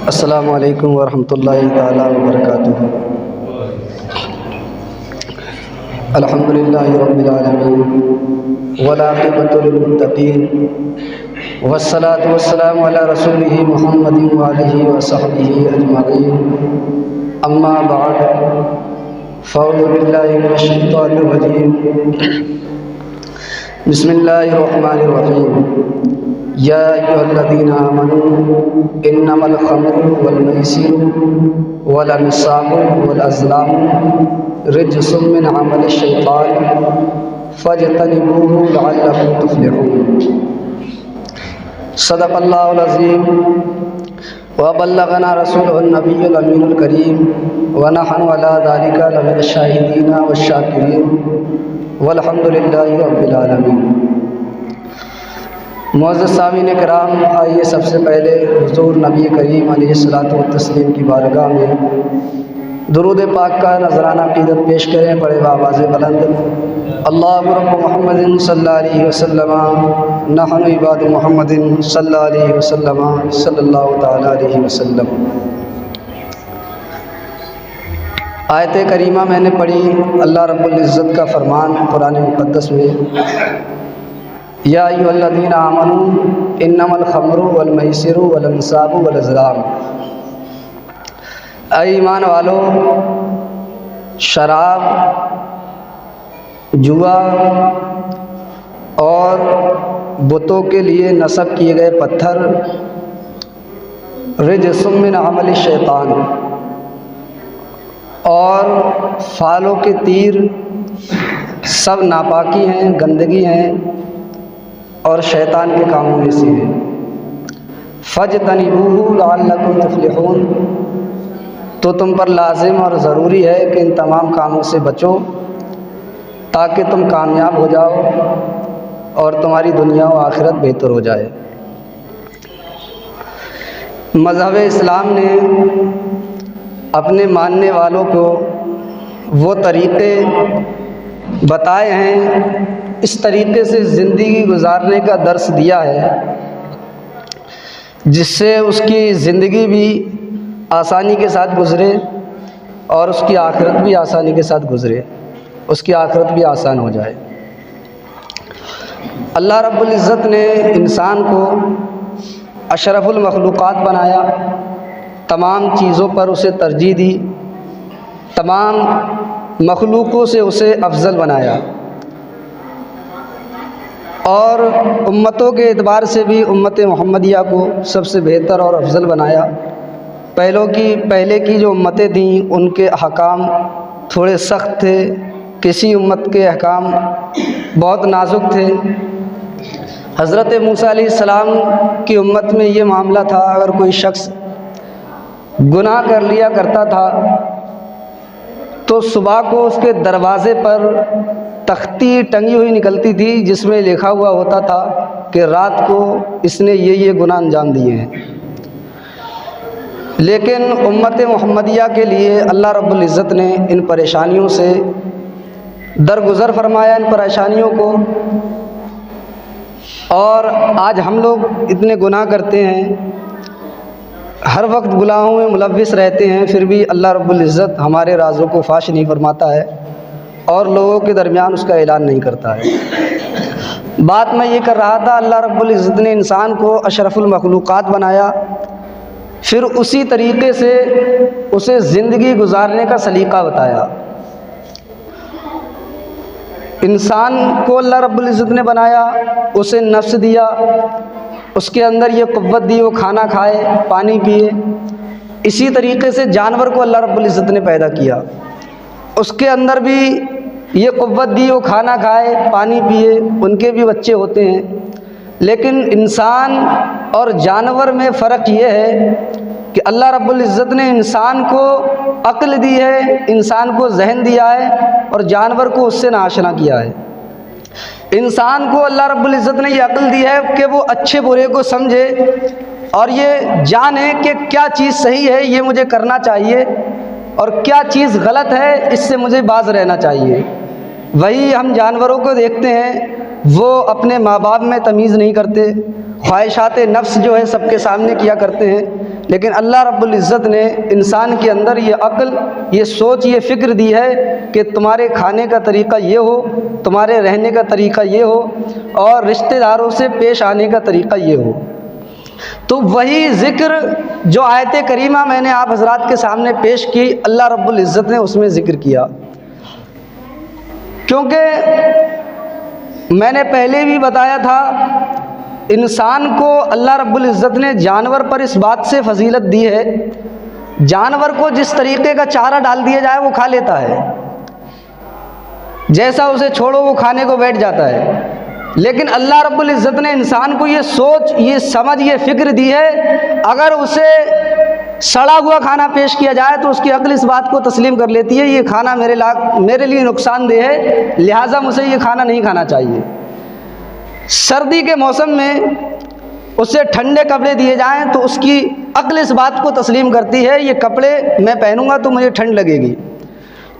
अस्सलामु अलैकुम वरहमतुल्लाहि ताला वबरकातुहू। अल्हम्दुलिल्लाहि रब्बिल आलमीन वल आक़िबतु लिल मुत्तक़ीन वस्सलातु वस्सलामु अला रसूलिही मुहम्मदिन व आलिहि व सहबिही अजमईन। अम्मा बअद फ़अऊज़ु बिल्लाहि मिनश शैतानिर रजीम। बिस्मिल्लाहिर रहमानिर रहीम। या अय्युहल्लज़ीना आमनू इन्नमल ख़म्रु वल मैसिरु वल अंसाबु वल अज़लामु रिज्सुम मिन अमलि शैतान फ़ज्तनिबूहु लअल्लकुम तुफ़्लिहून। सदक़ल्लाहुल अज़ीम व बल्लगना रसूलुहुन नबियुल अमीनुल करीम व नहनु अला ज़ालिका लमिनश शाहिदीन वश्शाकिरीन वल्हम्दुलिल्लाहि रब्बिल आलमीन। मुअज़्ज़ज़ सामीन किराम, आइए सबसे पहले हुज़ूर नबी करीम अलैहिस्सलातु वत्तस्लीम की बारगाह में दुरूद पाक का नजराना अक़ीदत पेश करें। बड़े आवाज़ बुलंद अल्लाहु रब्बु मुहम्मदिन सल्लल्लाहु अलैहि वसल्लम नहनु इबादु मुहम्मदिन सल्लल्लाहु अलैहि वसल्लम सल्लल्लाहु तआला अलैहि वसल्लम। आयत करीमा मैंने पढ़ी। अल्लाह रब्बुल इज़्ज़त का फरमान कुरान मुक़द्दस में, या अय्युहल्लज़ीना आमनू इन्नमल ख़म्रु वल मैसिरु वल अंसाबु वल अज़लाम। ऐ ईमान वालो, शराब, जुआ और बुतों के लिए नस्ब किए गए पत्थर रिज्सुम मिन अमलि शैतान, और फालों के तीर सब नापाकी हैं, गंदगी हैं और शैतान के कामों में से है। फ़ज्तनिबूहु लअल्लकुम तुफ़्लिहून, तो तुम पर लाजिम और ज़रूरी है कि इन तमाम कामों से बचो ताकि तुम कामयाब हो जाओ और तुम्हारी दुनिया व आखिरत बेहतर हो जाए। मज़हब इस्लाम ने अपने मानने वालों को वो तरीक़े बताए हैं, इस तरीक़े से ज़िंदगी गुजारने का दर्स दिया है जिससे उसकी ज़िंदगी भी आसानी के साथ गुज़रे और उसकी आखिरत भी आसानी के साथ गुज़रे, उसकी आखिरत भी आसान हो जाए। अल्लाह रब्बुल इज़्ज़त ने इंसान को अशरफुल मखलूक़ात बनाया, तमाम चीज़ों पर उसे तरजीह दी, तमाम मखलूक़ों से उसे अफजल बनाया और उम्मतों के एतबार से भी उम्मत मुहम्मदिया को सबसे बेहतर और अफजल बनाया। पहले की जो उम्मतें थीं उनके अहकाम थोड़े सख्त थे, किसी उम्मत के अहकाम बहुत नाजुक थे। हज़रत मूसा अलैहिस्सलाम की उम्मत में ये मामला था, अगर कोई शख्स गुनाह कर लिया करता था तो सुबह को उसके दरवाज़े पर तख्ती टंगी हुई निकलती थी जिसमें लिखा हुआ होता था कि रात को इसने ये गुनाह अंजाम दिए हैं। लेकिन उम्मत मुहम्मदिया के लिए अल्लाह रब्बुल इज़्ज़त ने इन परेशानियों से दरगुज़र फरमाया, इन परेशानियों को। और आज हम लोग इतने गुनाह करते हैं, हर वक्त गुनाहों में मुलव्विस रहते हैं, फिर भी अल्लाह रब्बुल इज़्ज़त हमारे राज़ों को फाश नहीं फरमाता है और लोगों के दरमियान उसका ऐलान नहीं करता है। बात मैं ये कर रहा था, अल्लाह रब्बुल इज़्ज़त ने इंसान को अशरफुल मखलूक़ात बनाया, फिर उसी तरीक़े से उसे ज़िंदगी गुजारने का सलीक़ा बताया। इंसान को अल्लाह रब्बुल इज़्ज़त ने बनाया, उसे नफ्स दिया, उसके अंदर ये क़ुव्वत दी वो खाना खाए, पानी पिए। इसी तरीक़े से जानवर को अल्लाह रब्बुल इज़्ज़त ने पैदा किया, उसके अंदर भी ये क़ुव्वत दी वो खाना खाए, पानी पिए, उनके भी बच्चे होते हैं। लेकिन इंसान और जानवर में फ़र्क ये है कि अल्लाह रब्बुल इज़्ज़त ने इंसान को अक्ल दी है, इंसान को जहन दिया है और जानवर को उससे नाआशना किया है। इंसान को अल्लाह रब्बुल इज़्ज़त ने ये अक्ल दी है कि वो अच्छे बुरे को समझे और ये जाने कि क्या चीज़ सही है, ये मुझे करना चाहिए, और क्या चीज़ गलत है, इससे मुझे बाज रहना चाहिए। वही हम जानवरों को देखते हैं, वो अपने माँ बाप में तमीज़ नहीं करते, ख्वाहिशात नफ्स जो है सबके सामने किया करते हैं, लेकिन अल्लाह रब्बुल इज़्ज़त ने इंसान के अंदर ये अक्ल, ये सोच, ये फ़िक्र दी है कि तुम्हारे खाने का तरीक़ा ये हो, तुम्हारे रहने का तरीक़ा ये हो और रिश्तेदारों से पेश आने का तरीक़ा ये हो। तो वही ज़िक्र जो आयत करीमा मैंने आप हज़रात के सामने पेश की, अल्लाह रब्बुल इज़्ज़त ने उसमें ज़िक्र किया। क्योंकि मैंने पहले भी बताया था, इंसान को अल्लाह रब्बुल इज़्ज़त ने जानवर पर इस बात से फजीलत दी है, जानवर को जिस तरीक़े का चारा डाल दिया जाए वो खा लेता है, जैसा उसे छोड़ो वो खाने को बैठ जाता है। लेकिन अल्लाह रब्बुल इज़्ज़त ने इंसान को ये सोच, ये समझ, ये फ़िक्र दी है, अगर उसे सड़ा हुआ खाना पेश किया जाए तो उसकी अक्ल इस बात को तस्लीम कर लेती है ये खाना मेरे लिए नुकसानदेह है, लिहाजा मुझे ये खाना नहीं खाना चाहिए। सर्दी के मौसम में उसे ठंडे कपड़े दिए जाएं तो उसकी अक्ल इस बात को तस्लीम करती है ये कपड़े मैं पहनूंगा तो मुझे ठंड लगेगी।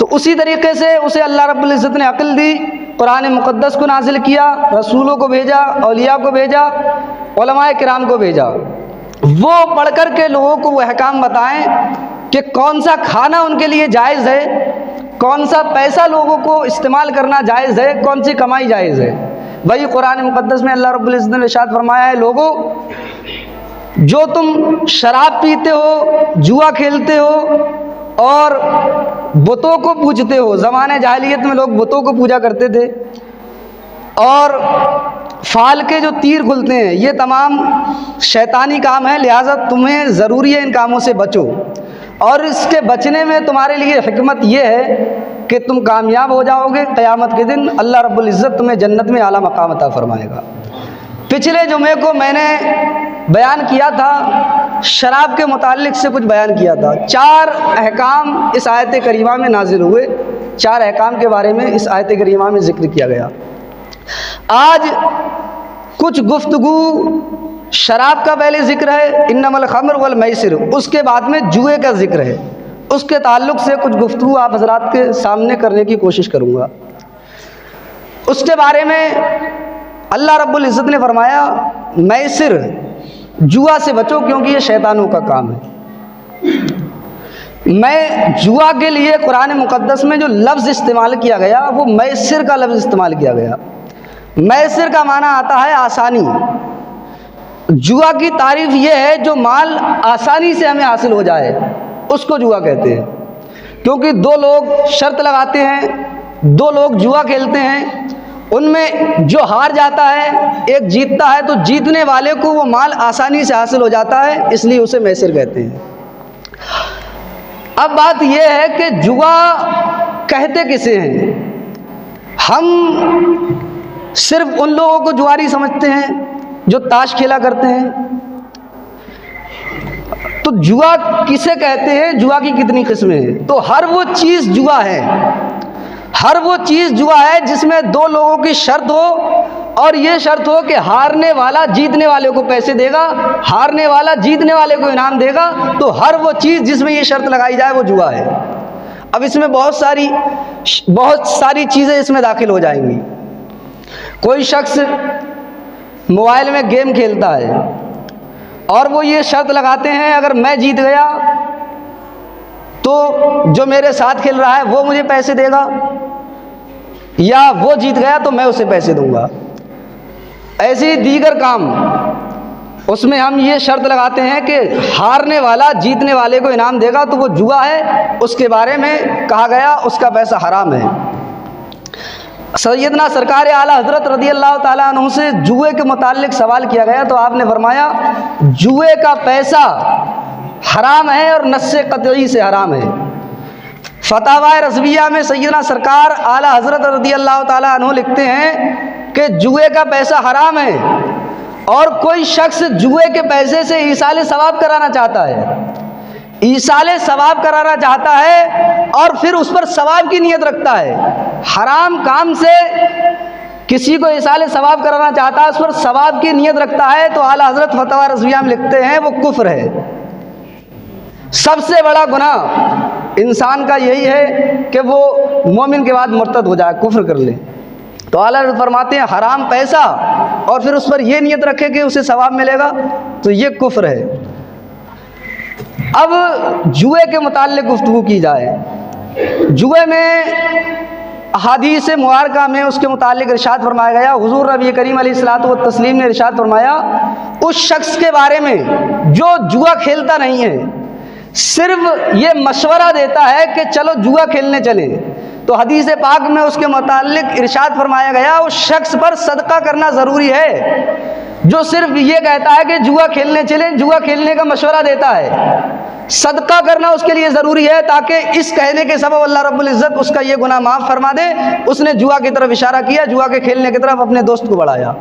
तो उसी तरीके से उसे अल्लाह रब्बुल इज़्ज़त ने अक्ल दी, कुरान मुक़द्दस को नाजिल किया, रसूलों को भेजा, औलिया को भेजा, उलमाए किराम को भेजा, वो पढ़ कर के लोगों को वो अहकाम बताएं कि कौन सा खाना उनके लिए जायज़ है, कौन सा पैसा लोगों को इस्तेमाल करना जायज़ है, कौन सी कमाई जायज़ है। वही कुरान मुक़द्दस में अल्लाह रब्बुल इज़्ज़त ने इरशाद फरमाया है, लोगों जो तुम शराब पीते हो, जुआ खेलते हो और बुतों को पूजते हो, ज़माने जाहिलियत में लोग बुतों को पूजा करते थे, और फाल के जो तीर खुलते हैं ये तमाम शैतानी काम है, लिहाजा तुम्हें ज़रूरी है इन कामों से बचो। और इसके बचने में तुम्हारे लिए हिकमत ये है कि तुम कामयाब हो जाओगे, क़यामत के दिन अल्लाह रब्बुल इज़्ज़त तुम्हें जन्नत में आला मकाम अता फरमाएगा। पिछले जुमे को मैंने बयान किया था, शराब के मुताल्लिक़ से कुछ बयान किया था। 4 अहकाम इस आयत करीमा में नाजिल हुए, 4 अहकाम के बारे में इस आयत करीमा में ज़िक्र किया गया। आज कुछ गुफ्तगू शराब का पहले ज़िक्र है, इन्नमल खम्र वल मैसिर, उसके बाद में जुए का ज़िक्र है, उसके ताल्लुक़ से कुछ गुफ्तगू आप हज़रात के सामने करने की कोशिश करूँगा। उसके बारे में अल्लाह रब्बुल इज़्ज़त ने फरमाया, मैसिर, जुआ से बचो क्योंकि ये शैतानों का काम है। मैं जुआ के लिए कुरान मुक़द्दस में जो लफ्ज़ इस्तेमाल किया गया वो मैसिर का लफ्ज़ इस्तेमाल किया गया। मैसिर का माना आता है आसानी। जुआ की तारीफ़ ये है जो माल आसानी से हमें हासिल हो जाए, उसको जुआ कहते हैं। क्योंकि 2 लोग शर्त लगाते हैं, 2 लोग जुआ खेलते हैं, उनमें जो हार जाता है, एक जीतता है, तो जीतने वाले को वो माल आसानी से हासिल हो जाता है, इसलिए उसे मैसिर कहते हैं। अब बात यह है कि जुआ कहते किसे हैं? हम सिर्फ उन लोगों को जुआरी समझते हैं जो ताश खेला करते हैं। तो जुआ किसे कहते हैं, जुआ की कितनी किस्में हैं? तो हर वो चीज़ जुआ है, हर वो चीज़ जुआ है जिसमें 2 लोगों की शर्त हो और ये शर्त हो कि हारने वाला जीतने वाले को पैसे देगा, हारने वाला जीतने वाले को इनाम देगा। तो हर वो चीज़ जिसमें ये शर्त लगाई जाए वो जुआ है। अब इसमें बहुत सारी चीज़ें इसमें दाखिल हो जाएंगी। कोई शख्स मोबाइल में गेम खेलता है और वो ये शर्त लगाते हैं अगर मैं जीत गया तो जो मेरे साथ खेल रहा है वो मुझे पैसे देगा, या वो जीत गया तो मैं उसे पैसे दूंगा। ऐसे ही दीगर काम, उसमें हम ये शर्त लगाते हैं कि हारने वाला जीतने वाले को इनाम देगा, तो वो जुआ है, उसके बारे में कहा गया उसका पैसा हराम है। सैयदना सरकार आला हज़रत रज़ियल्लाहु ताला अन्हु से जुए के मुताल्लिक़ सवाल किया गया तो आपने फरमाया जुए का पैसा हराम है और नस्से क़तई से हराम है। फतावा रज़विया में सैयदना सरकार आला हज़रत रज़ियल्लाहु ताला अन्हु लिखते हैं कि जुए का पैसा हराम है, और कोई शख्स जुए के पैसे से ईसाले सवाब कराना चाहता है, ईसाले सवाब कराना चाहता है और फिर उस पर सवाब की नीयत रखता है, हराम काम से किसी को ईसाले सवाब कराना चाहता है, उस पर सवाब की नीयत रखता है, तो आला हज़रत फतवा रज़विया में लिखते हैं वो कुफ्र है। सबसे बड़ा गुनाह इंसान का यही है कि वो मोमिन के बाद मुर्तद हो जाए, कुफ्र कर ले। तो आला हज़रत फरमाते हैं हराम पैसा और फिर उस पर यह नीयत रखे कि उसे सवाब मिलेगा, तो ये कुफ्र है। अब जुए के मुताल्लिक़ गुफ्तगू की जाए। जुए में अहादीस मुबारका में उसके मुताल्लिक़ इरशाद फरमाया गया, हुज़ूर नबी करीम अलैहिस्सलातु व तस्लीम ने इरशाद फरमाया उस शख्स के बारे में जो जुआ खेलता नहीं है, सिर्फ ये मशवरा देता है कि चलो जुआ खेलने चलें, तो हदीस पाक में उसके मुताल्लिक़ इरशाद फरमाया गया उस शख्स पर सदका करना ज़रूरी है जो सिर्फ ये कहता है कि जुआ खेलने चलें, जुआ खेलने का मशवरा देता है। सदका करना उसके लिए ज़रूरी है ताकि इस कहने के सबब अल्लाह रब्बुल इज़्ज़त उसका ये गुनाह माफ़ फरमा दे। उसने जुआ की तरफ इशारा किया, जुआ के खेलने की तरफ अपने दोस्त को बढ़ाया।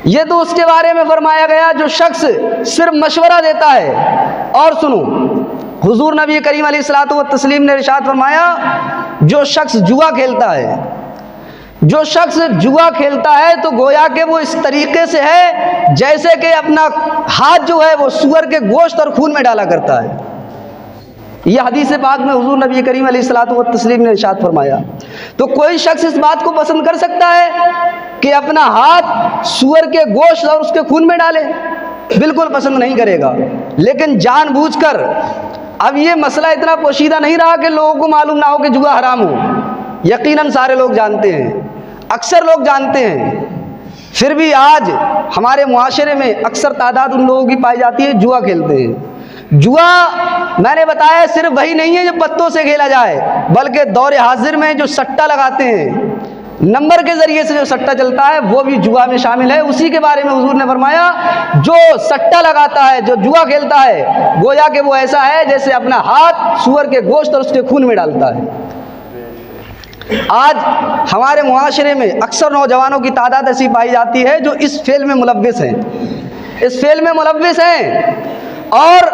ये तो उसके बारे में फरमाया गया जो शख्स सिर्फ मशवरा देता है। और सुनो, हुज़ूर नबी करीम अलैहिस्सलातु व तस्लीम ने इरशाद फरमाया जो शख्स जुआ खेलता है, जो शख्स जुआ खेलता है तो गोया कि वो इस तरीके से है जैसे कि अपना हाथ जो है वो सूअर के गोश्त और खून में डाला करता है। यह हदीस पाक में हुज़ूर नबी करीम अलैहिस्सलातु व तस्लीम ने इरशाद फरमाया। तो कोई शख्स इस बात को पसंद कर सकता है कि अपना हाथ सूअर के गोश्त और उसके खून में डाले? बिल्कुल पसंद नहीं करेगा। लेकिन जानबूझकर, अब ये मसला इतना पोशीदा नहीं रहा कि लोगों को मालूम ना हो कि जुआ हराम हो। यकीनन सारे लोग जानते हैं, अक्सर लोग जानते हैं, फिर भी आज हमारे मुआशरे में अक्सर तादाद उन लोगों की पाई जाती है जुआ खेलते हैं। जुआ मैंने बताया सिर्फ वही नहीं है जो पत्तों से खेला जाए, बल्कि दौर हाजिर में जो सट्टा लगाते हैं, नंबर के ज़रिए से जो सट्टा चलता है वो भी जुआ में शामिल है। उसी के बारे में हुजूर ने फरमाया जो सट्टा लगाता है, जो जुआ खेलता है, गोया कि वो ऐसा है जैसे अपना हाथ सूअर के गोश्त और उसके खून में डालता है। आज हमारे मुआशरे में अक्सर नौजवानों की तादाद ऐसी पाई जाती है जो इस फेल में मुलव्विस हैं, इस फेल में मुलव्विस हैं। और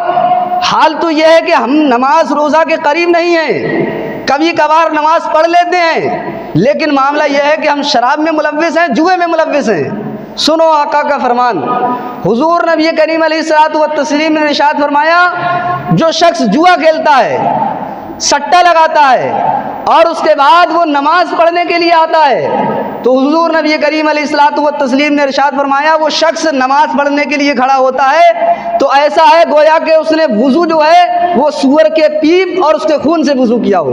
हाल तो यह है कि हम नमाज रोज़ा के करीब नहीं हैं, कभी कभार नमाज पढ़ लेते हैं, लेकिन मामला यह है कि हम शराब में मुलव्विस हैं, जुए में मुलव्विस हैं। सुनो आका का फरमान, हुजूर नबी करीम अलैहिस्सलातु व तस्लीम ने इरशाद फरमाया जो शख्स जुआ खेलता है, सट्टा लगाता है और उसके बाद वो नमाज पढ़ने के लिए आता है, तो हुजूर नबी करीम अलैहिस्सलातु व तस्लीम ने इरशाद फरमाया वो शख्स नमाज पढ़ने के लिए खड़ा होता है तो ऐसा है गोया कि उसने वुज़ू जो है वो सूअर के पीप और उसके खून से वुज़ू किया हो।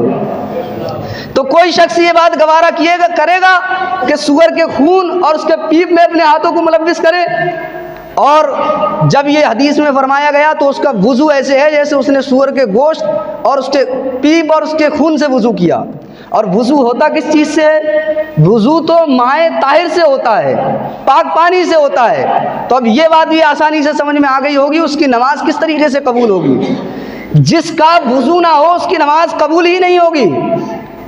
तो कोई शख्स ये बात गवारा करेगा कि सूअर के खून और उसके पीप में अपने हाथों को मुलव्विस करे? और जब ये हदीस में फरमाया गया तो उसका वुज़ू ऐसे है जैसे उसने सूअर के गोश्त और उसके पीप और उसके खून से वुज़ू किया। और वुज़ू होता किस चीज़ से है? वुज़ू तो माए ताहिर से होता है, पाक पानी से होता है। तो अब ये बात भी आसानी से समझ में आ गई होगी उसकी नमाज किस तरीके से कबूल होगी। जिसका वुज़ू ना हो उसकी नमाज कबूल ही नहीं होगी।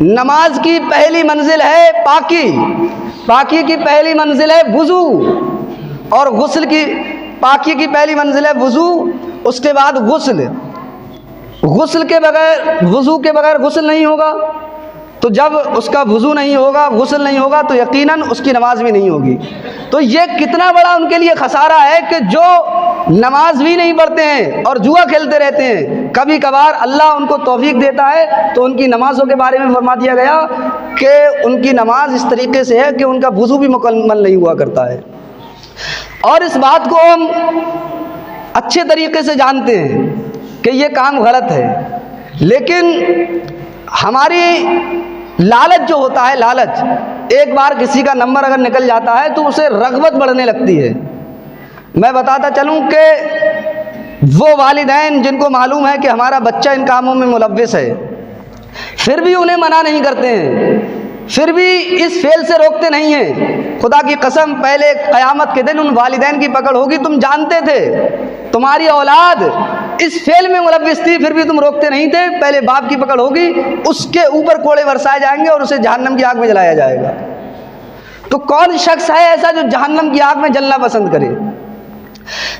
नमाज की पहली मंजिल है पाकी, पाकी की पहली मंजिल है वुज़ू, और गुस्ल की, पाकी की पहली मंजिल है वुज़ू, उसके बाद गुस्ल। गुस्ल के बगैर, वुज़ू के बगैर गुस्ल नहीं होगा, तो जब उसका वुज़ू नहीं होगा, गुस्ल नहीं होगा, तो यकीनन उसकी नमाज भी नहीं होगी। तो ये कितना बड़ा उनके लिए खसारा है कि जो नमाज भी नहीं पढ़ते हैं और जुआ खेलते रहते हैं। कभी कभार अल्लाह उनको तौफीक देता है तो उनकी नमाज़ों के बारे में फरमा दिया गया कि उनकी नमाज इस तरीके से है कि उनका वुज़ू भी मुकम्मल नहीं हुआ करता है। और इस बात को हम अच्छे तरीके से जानते हैं कि ये काम गलत है, लेकिन हमारी लालच जो होता है, लालच, एक बार किसी का नंबर अगर निकल जाता है तो उसे रग़बत बढ़ने लगती है। मैं बताता चलूँ कि वो वालिदैन जिनको मालूम है कि हमारा बच्चा इन कामों में मुलव्विस है, फिर भी उन्हें मना नहीं करते हैं, फिर भी इस फेल से रोकते नहीं हैं। खुदा की कसम, पहले क़यामत के दिन उन वालिदैन की पकड़ होगी। तुम जानते थे तुम्हारी औलाद इस फेल में मुलव्विस थी, फिर भी तुम रोकते नहीं थे। पहले बाप की पकड़ होगी, उसके ऊपर कोड़े बरसाए जाएंगे और उसे जहन्नम की आग में जलाया जाएगा। तो कौन शख्स है ऐसा जो जहन्नम की आग में जलना पसंद करे?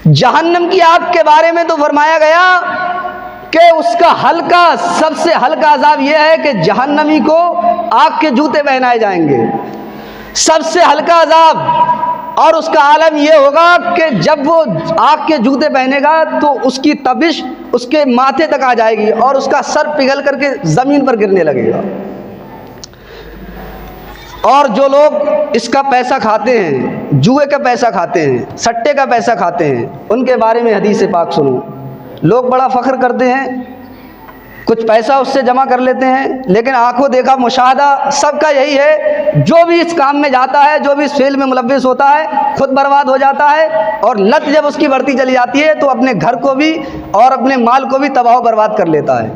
जहन्नम की आग के बारे में तो फरमाया गया कि उसका हल्का, सबसे हल्का अज़ाब यह है कि जहन्नमी को आग के जूते पहनाए जाएंगे, सबसे हल्का अज़ाब। और उसका आलम यह होगा कि जब वो आग के जूते पहनेगा तो उसकी तपिश उसके माथे तक आ जाएगी और उसका सर पिघल करके ज़मीन पर गिरने लगेगा। और जो लोग इसका पैसा खाते हैं, जुए का पैसा खाते हैं, सट्टे का पैसा खाते हैं, उनके बारे में हदीस पाक सुनो। लोग बड़ा फ़ख्र करते हैं, कुछ पैसा उससे जमा कर लेते हैं, लेकिन आंखों देखा मुशाहदा सबका यही है, जो भी इस काम में जाता है, जो भी इस फेल में मुलव्विस होता है, खुद बर्बाद हो जाता है, और लत जब उसकी बढ़ती चली जाती है तो अपने घर को भी और अपने माल को भी तबाह बर्बाद कर लेता है।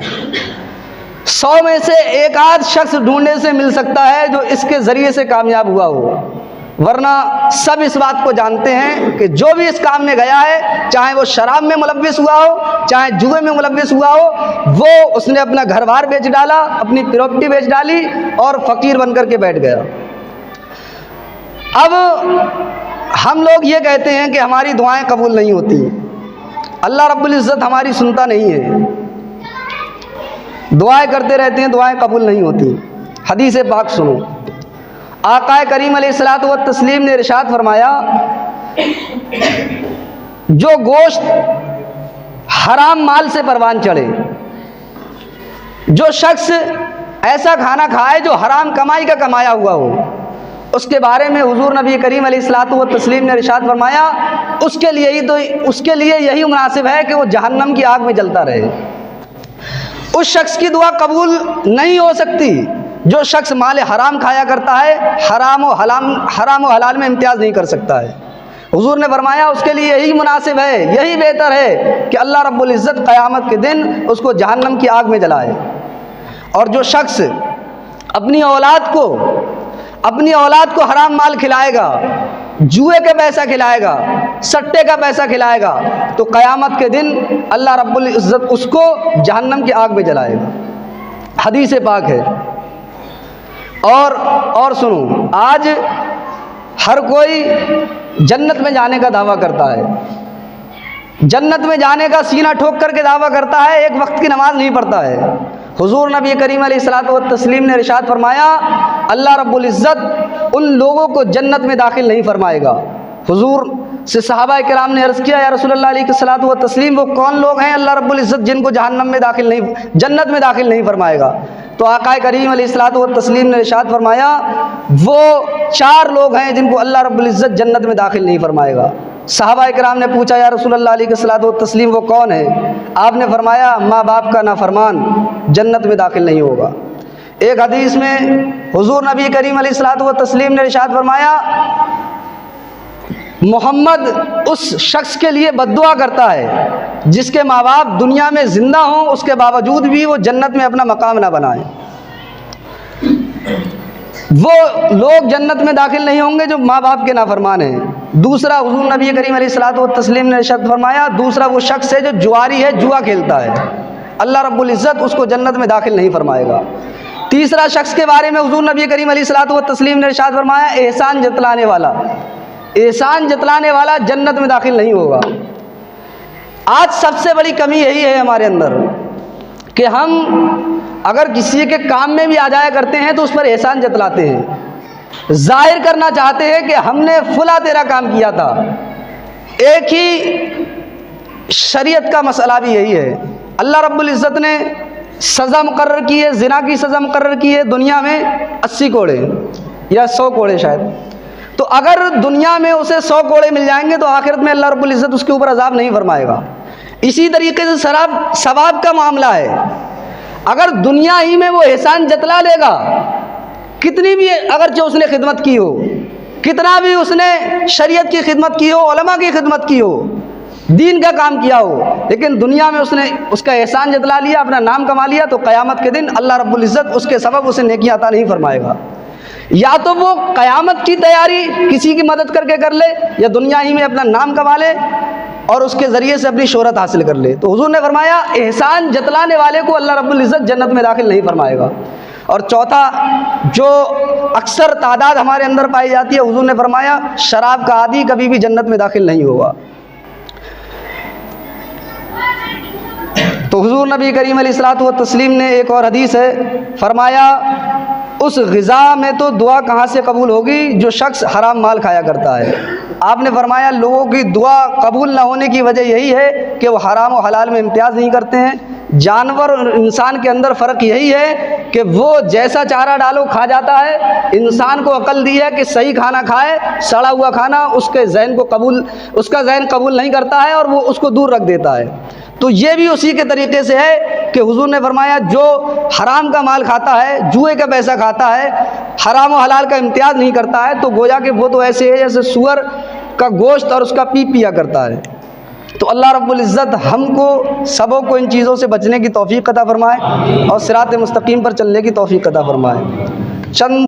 100 में से एक आध शख्स ढूंढने से मिल सकता है जो इसके ज़रिए से कामयाब हुआ हो, वरना सब इस बात को जानते हैं कि जो भी इस काम में गया है, चाहे वो शराब में मुलव्विस हुआ हो, चाहे जुए में मुलव्विस हुआ हो, वो उसने अपना घर बार बेच डाला, अपनी प्रॉपर्टी बेच डाली और फ़कीर बनकर के बैठ गया। अब हम लोग ये कहते हैं कि हमारी दुआएं कबूल नहीं होती, अल्लाह रब्बुल इज़्ज़त हमारी सुनता नहीं है, दुआएं करते रहते हैं, दुआएं कबूल नहीं होती। हदीस पाक सुनो, आक़ाए करीम अलैहिस्सलातु व तस्लीम ने इरशाद फरमाया, जो गोश्त हराम माल से परवान चढ़े, जो शख्स ऐसा खाना खाए जो हराम कमाई का कमाया हुआ हो, उसके बारे में हुज़ूर नबी करीम अलैहिस्सलातु व तस्लीम ने इरशाद फरमाया, उसके लिए यही मुनासिब है कि वो जहन्नम की आग में जलता रहे। उस शख्स की दुआ कबूल नहीं हो सकती जो शख्स माल हराम खाया करता है, हराम व हलाल में इम्तियाज़ नहीं कर सकता है। हुज़ूर ने फरमाया उसके लिए यही मुनासिब है, यही बेहतर है कि अल्लाह रब्बुल इज़्ज़त क़यामत के दिन उसको जहन्नम की आग में जलाए। और जो शख्स अपनी औलाद को हराम माल खिलाएगा, जुए का पैसा खिलाएगा, सट्टे का पैसा खिलाएगा, तो क़यामत के दिन अल्लाह रब्बुल इज़्ज़त उसको जहन्नम की आग में जलाएगा। हदीस पाक है। और सुनो, आज हर कोई जन्नत में जाने का दावा करता है, जन्नत में जाने का सीना ठोक करके दावा करता है, एक वक्त की नमाज नहीं पढ़ता है। हुज़ूर नबी करीम अलैहिस्सलातु व तस्लीम ने इरशाद फरमाया, अल्लाह रब्बुल इज़्ज़त उन लोगों को जन्नत में दाखिल नहीं फरमाएगा। हुज़ूर से सहाबा किराम ने अर्ज़ किया, या रसूलल्लाह अलैहिस्सलातु व तस्लीम, वो कौन लोग हैं अल्लाह रब्बुल इज़्ज़त जिनको जन्नत में दाखिल नहीं फरमाएगा? तो आक़ाए करीम अलैहिस्सलातु व तस्लीम ने इरशाद फरमाया, वो 4 लोग हैं जिनको अल्लाह रब्बुल इज़्ज़त जन्नत में दाखिल नहीं फरमाएगा। सहाबा किराम ने पूछा, या रसूलल्लाह अलैहिस्सलातु व तस्लीम, वो कौन है? आपने फरमाया, माँ बाप का नाफरमान जन्नत में दाखिल नहीं होगा। एक हदीस में हुज़ूर नबी करीम अलैहिस्सलातु व तस्लीम ने इरशाद फरमाया, मोहम्मद उस शख्स के लिए बद्दुआ करता है जिसके माँ बाप दुनिया में ज़िंदा हों, उसके बावजूद भी वो जन्नत में अपना मकाम ना बनाए। वो लोग जन्नत में दाखिल नहीं होंगे जो माँ बाप के नाफरमान हैं। दूसरा, हुज़ूर नबी करीम अलैहिस्सलातु व तस्लीम ने इरशाद फरमाया, दूसरा वो शख्स है जो जुआरी है, जुआ खेलता है, अल्लाह रब्बुल इज़्ज़त उसको जन्नत में दाखिल नहीं फरमाएगा। तीसरा शख्स के बारे में हुज़ूर नबी करीम अलैहिस्सलातु व तस्लीम ने इरशाद फरमाया, एहसान जतलाने वाला जन्नत में दाखिल नहीं होगा। आज सबसे बड़ी कमी यही है हमारे अंदर कि हम अगर किसी के काम में भी आ जाया करते हैं तो उस पर एहसान जतलाते हैं, जाहिर करना चाहते हैं कि हमने फुला तेरा काम किया था। एक ही शरीयत का मसला भी यही है। अल्लाह रब्बुल इज़्ज़त ने सज़ा मुकर्रर की है, ज़िना की सज़ा मुकर्रर की है दुनिया में 80 कोड़े या 100 कोड़े शायद। तो अगर दुनिया में उसे 100 कोड़े मिल जाएंगे तो आखिरत में अल्लाह रब्बुल इज़्ज़त उसके ऊपर अज़ाब नहीं फरमाएगा। इसी तरीके से सवाब का मामला है। अगर दुनिया ही में वो एहसान जतला लेगा, कितनी भी अगरचे उसने खिदमत की हो, कितना भी उसने शरीयत की खिदमत की हो, उलमा की खिदमत की हो, दीन का काम किया हो, लेकिन दुनिया में उसने उसका एहसान जतला लिया, अपना नाम कमा लिया, तो क़यामत के दिन अल्लाह रब्बुल इज़्ज़त उसके सबब उसे नेकियां अता नहीं फरमाएगा। या तो वो क़यामत की तैयारी किसी की मदद करके कर ले, या दुनिया ही में अपना नाम कमा ले और उसके ज़रिए से अपनी शोहरत हासिल कर ले। तो हुज़ूर ने फरमाया, एहसान जतलाने वाले को अल्लाह रब्बुल इज़्ज़त जन्नत में दाखिल नहीं फरमाएगा। और चौथा, जो अक्सर तादाद हमारे अंदर पाई जाती है, हुज़ूर ने फरमाया, शराब का आदी कभी भी जन्नत में दाखिल नहीं होगा। तो हुज़ूर नबी करीम अलैहिस्सलातु व तस्लीम ने एक और हदीस है, फरमाया, उस ग़िज़ा में तो दुआ कहाँ से कबूल होगी जो शख्स हराम माल खाया करता है। आपने फरमाया, लोगों की दुआ कबूल ना होने की वजह यही है कि वो हराम और हलाल में इम्तियाज़ नहीं करते हैं। जानवर और इंसान के अंदर फ़र्क यही है कि वो जैसा चारा डालो खा जाता है। इंसान को अकल दी है कि सही खाना खाए, सड़ा हुआ खाना उसका ज़हन कबूल नहीं करता है और वो उसको दूर रख देता है। तो ये भी उसी के तरीके से है कि हुजूर ने फरमाया जो हराम का माल खाता है, जुए का पैसा खाता है, हराम और हलाल का इम्तियाज़ नहीं करता है, तो गोया कि वो तो ऐसे है जैसे सूअर का गोश्त और उसका पी पिया करता है। तो अल्लाह रब्बुल इज़्ज़त हमको सबों को इन चीज़ों से बचने की तौफ़ीक़ अता फ़रमाए और सिरात मुस्तकीम पर चलने की तौफ़ीक़ अता फ़रमाए। चंद